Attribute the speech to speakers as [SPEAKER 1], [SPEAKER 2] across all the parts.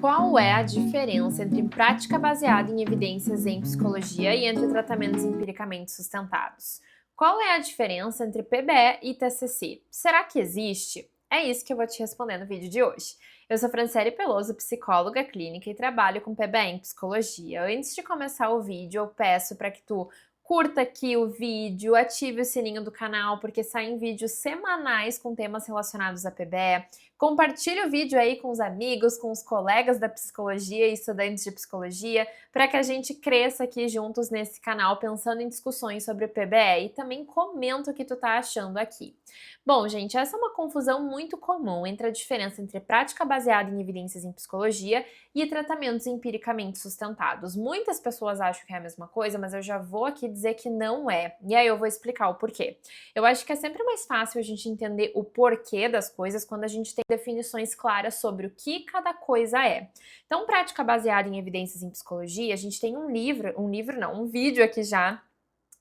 [SPEAKER 1] Qual é a diferença entre prática baseada em evidências em psicologia e entre tratamentos empiricamente sustentados? Qual é a diferença entre PBE e TCC? Será que existe? É isso que eu vou te responder no vídeo de hoje. Eu sou Franciele Peloso, psicóloga clínica e trabalho com PBE em psicologia. Antes de começar o vídeo, eu peço para que tu curta aqui o vídeo, ative o sininho do canal, porque saem vídeos semanais com temas relacionados a PBE. Compartilhe o vídeo aí com os amigos, com os colegas da psicologia e estudantes de psicologia, para que a gente cresça aqui juntos nesse canal, pensando em discussões sobre PBE, e também comenta o que tu tá achando aqui. Bom, gente, essa é uma confusão muito comum entre a diferença entre prática baseada em evidências em psicologia e tratamentos empiricamente sustentados. Muitas pessoas acham que é a mesma coisa, mas eu já vou aqui dizer que não é. E aí eu vou explicar o porquê. Eu acho que é sempre mais fácil a gente entender o porquê das coisas quando a gente tem definições claras sobre o que cada coisa é. Então, prática baseada em evidências em psicologia, a gente tem um vídeo aqui já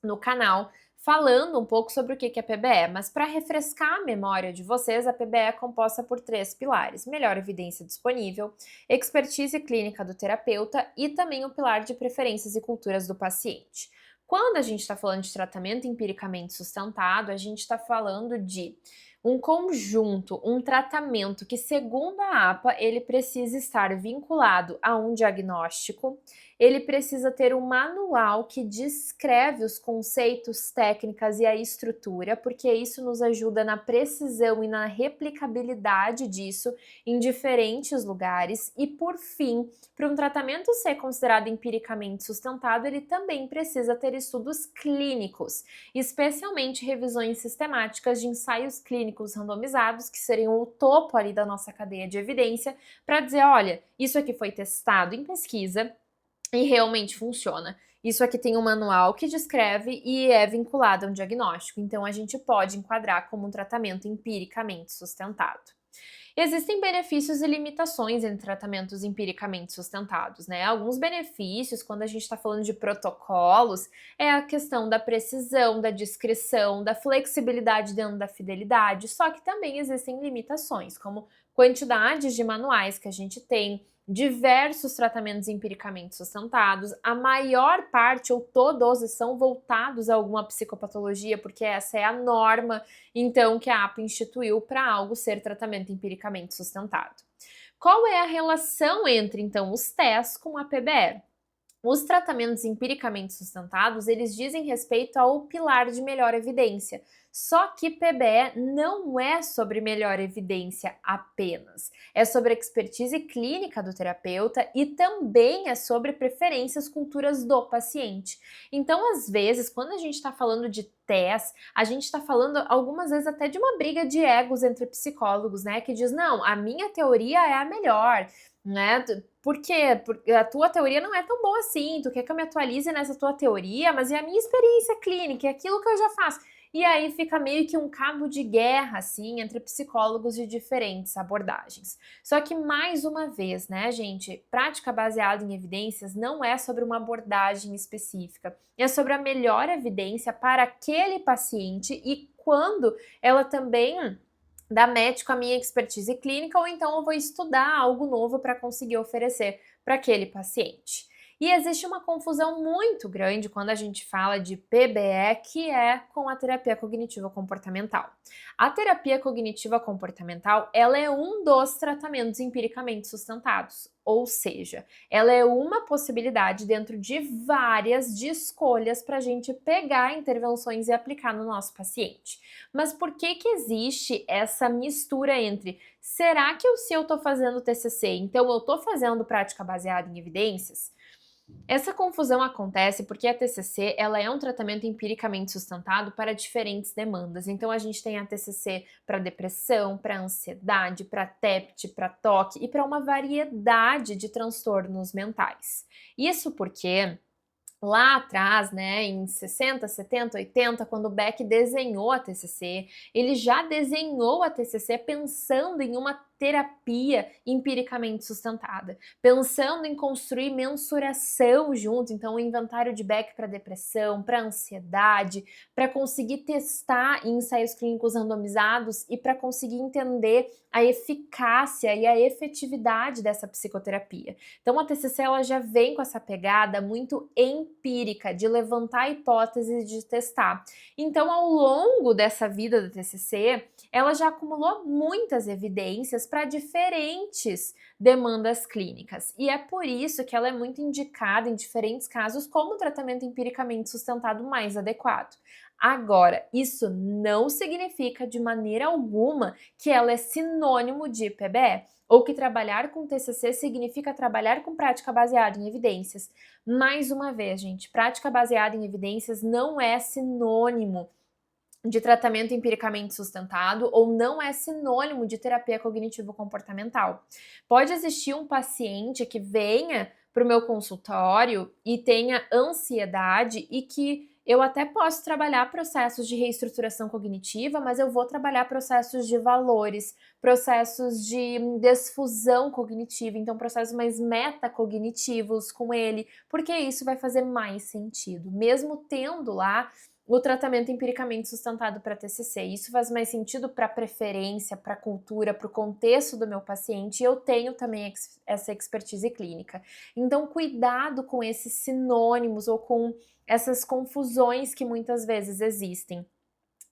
[SPEAKER 1] no canal falando um pouco sobre o que é PBE, mas para refrescar a memória de vocês, a PBE é composta por 3 pilares: melhor evidência disponível, expertise clínica do terapeuta e também o pilar de preferências e culturas do paciente. Quando a gente está falando de tratamento empiricamente sustentado, a gente está falando de um conjunto, um tratamento que, segundo a APA, ele precisa estar vinculado a um diagnóstico, ele precisa ter um manual que descreve os conceitos, técnicas e a estrutura, porque isso nos ajuda na precisão e na replicabilidade disso em diferentes lugares. E, por fim, para um tratamento ser considerado empiricamente sustentado, ele também precisa ter estudos clínicos, especialmente revisões sistemáticas de ensaios clínicos randomizados, que seriam o topo ali da nossa cadeia de evidência, para dizer, olha, isso aqui foi testado em pesquisa e realmente funciona. Isso aqui tem um manual que descreve e é vinculado a um diagnóstico, então a gente pode enquadrar como um tratamento empiricamente sustentado. Existem benefícios e limitações em tratamentos empiricamente sustentados, né? Alguns benefícios, quando a gente está falando de protocolos, é a questão da precisão, da discrição, da flexibilidade dentro da fidelidade, só que também existem limitações, como quantidades de manuais que a gente tem, diversos tratamentos empiricamente sustentados, a maior parte ou todos são voltados a alguma psicopatologia, porque essa é a norma, então, que a APA instituiu para algo ser tratamento empiricamente sustentado. Qual é a relação entre, então, os TES com a PBE? Os tratamentos empiricamente sustentados, eles dizem respeito ao pilar de melhor evidência. Só que PBE não é sobre melhor evidência apenas. É sobre a expertise clínica do terapeuta e também é sobre preferências, culturas do paciente. Então, às vezes, quando a gente está falando de TES, a gente está falando algumas vezes até de uma briga de egos entre psicólogos, né? Que diz, não, a minha teoria é a melhor, né? Por quê? Porque a tua teoria não é tão boa assim, tu quer que eu me atualize nessa tua teoria, mas e a minha experiência clínica, é aquilo que eu já faço. E aí fica meio que um cabo de guerra, assim, entre psicólogos de diferentes abordagens. Só que, mais uma vez, né, gente, prática baseada em evidências não é sobre uma abordagem específica, é sobre a melhor evidência para aquele paciente e quando ela também dá match com a minha expertise clínica, ou então eu vou estudar algo novo para conseguir oferecer para aquele paciente. E existe uma confusão muito grande quando a gente fala de PBE, que é com a terapia cognitiva comportamental. A terapia cognitiva comportamental, ela é um dos tratamentos empiricamente sustentados, ou seja, ela é uma possibilidade dentro de várias de escolhas para a gente pegar intervenções e aplicar no nosso paciente. Mas por que existe essa mistura entre será que se eu estou fazendo TCC, então eu estou fazendo prática baseada em evidências? Essa confusão acontece porque a TCC ela é um tratamento empiricamente sustentado para diferentes demandas. Então a gente tem a TCC para depressão, para ansiedade, para TEPT, para TOC e para uma variedade de transtornos mentais. Isso porque lá atrás, né, em 60, 70, 80, quando o Beck desenhou a TCC, ele já desenhou a TCC pensando em uma terapia empiricamente sustentada, pensando em construir mensuração junto, então um inventário de Beck para depressão, para ansiedade, para conseguir testar em ensaios clínicos randomizados e para conseguir entender a eficácia e a efetividade dessa psicoterapia. Então a TCC ela já vem com essa pegada muito empírica de levantar hipóteses, de testar. Então ao longo dessa vida da TCC, ela já acumulou muitas evidências para diferentes demandas clínicas. E é por isso que ela é muito indicada em diferentes casos como o tratamento empiricamente sustentado mais adequado. Agora, isso não significa de maneira alguma que ela é sinônimo de PBE, ou que trabalhar com TCC significa trabalhar com prática baseada em evidências. Mais uma vez, gente, prática baseada em evidências não é sinônimo de tratamento empiricamente sustentado ou não é sinônimo de terapia cognitivo-comportamental. Pode existir um paciente que venha para o meu consultório e tenha ansiedade e que eu até posso trabalhar processos de reestruturação cognitiva, mas eu vou trabalhar processos de valores, processos de desfusão cognitiva, então processos mais metacognitivos com ele, porque isso vai fazer mais sentido, mesmo tendo lá o tratamento empiricamente sustentado para TCC. Isso faz mais sentido para a preferência, para a cultura, para o contexto do meu paciente, e eu tenho também essa expertise clínica. Então, cuidado com esses sinônimos ou com essas confusões que muitas vezes existem.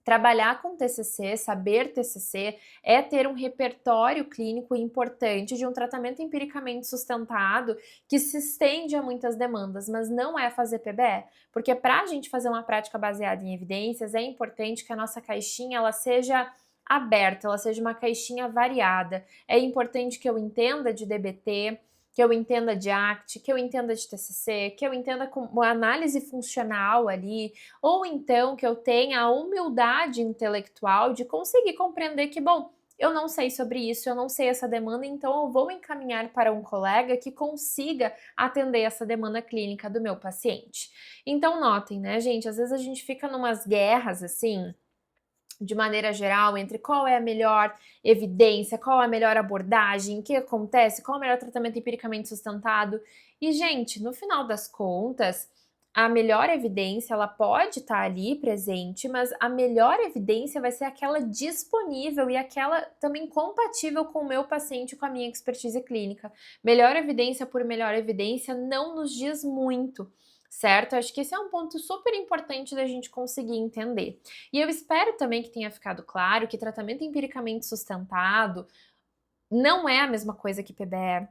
[SPEAKER 1] Trabalhar com TCC, saber TCC, é ter um repertório clínico importante de um tratamento empiricamente sustentado que se estende a muitas demandas, mas não é fazer PBE, porque para a gente fazer uma prática baseada em evidências, é importante que a nossa caixinha ela seja aberta, ela seja uma caixinha variada. É importante que eu entenda de DBT, que eu entenda de ACT, que eu entenda de TCC, que eu entenda com análise funcional ali, ou então que eu tenha a humildade intelectual de conseguir compreender que, bom, eu não sei sobre isso, eu não sei essa demanda, então eu vou encaminhar para um colega que consiga atender essa demanda clínica do meu paciente. Então notem, né, gente, às vezes a gente fica numas guerras assim, de maneira geral, entre qual é a melhor evidência, qual é a melhor abordagem, o que acontece, qual é o melhor tratamento empiricamente sustentado. E, gente, no final das contas, a melhor evidência, ela pode estar ali presente, mas a melhor evidência vai ser aquela disponível e aquela também compatível com o meu paciente, com a minha expertise clínica. Melhor evidência por melhor evidência não nos diz muito, certo? Acho que esse é um ponto super importante da gente conseguir entender. E eu espero também que tenha ficado claro que tratamento empiricamente sustentado não é a mesma coisa que PBE.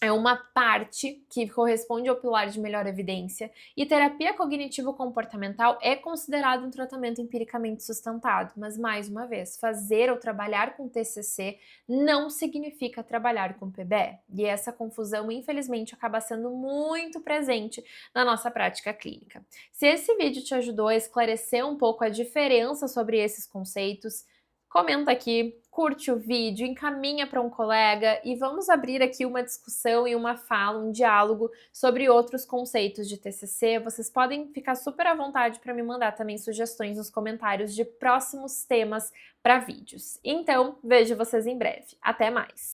[SPEAKER 1] É uma parte que corresponde ao pilar de melhor evidência, e terapia cognitivo-comportamental é considerado um tratamento empiricamente sustentado, mas mais uma vez, fazer ou trabalhar com TCC não significa trabalhar com PBE, e essa confusão, infelizmente, acaba sendo muito presente na nossa prática clínica. Se esse vídeo te ajudou a esclarecer um pouco a diferença sobre esses conceitos, comenta aqui, curte o vídeo, encaminha para um colega e vamos abrir aqui uma discussão e uma fala, um diálogo sobre outros conceitos de TCC. Vocês podem ficar super à vontade para me mandar também sugestões nos comentários de próximos temas para vídeos. Então, vejo vocês em breve. Até mais!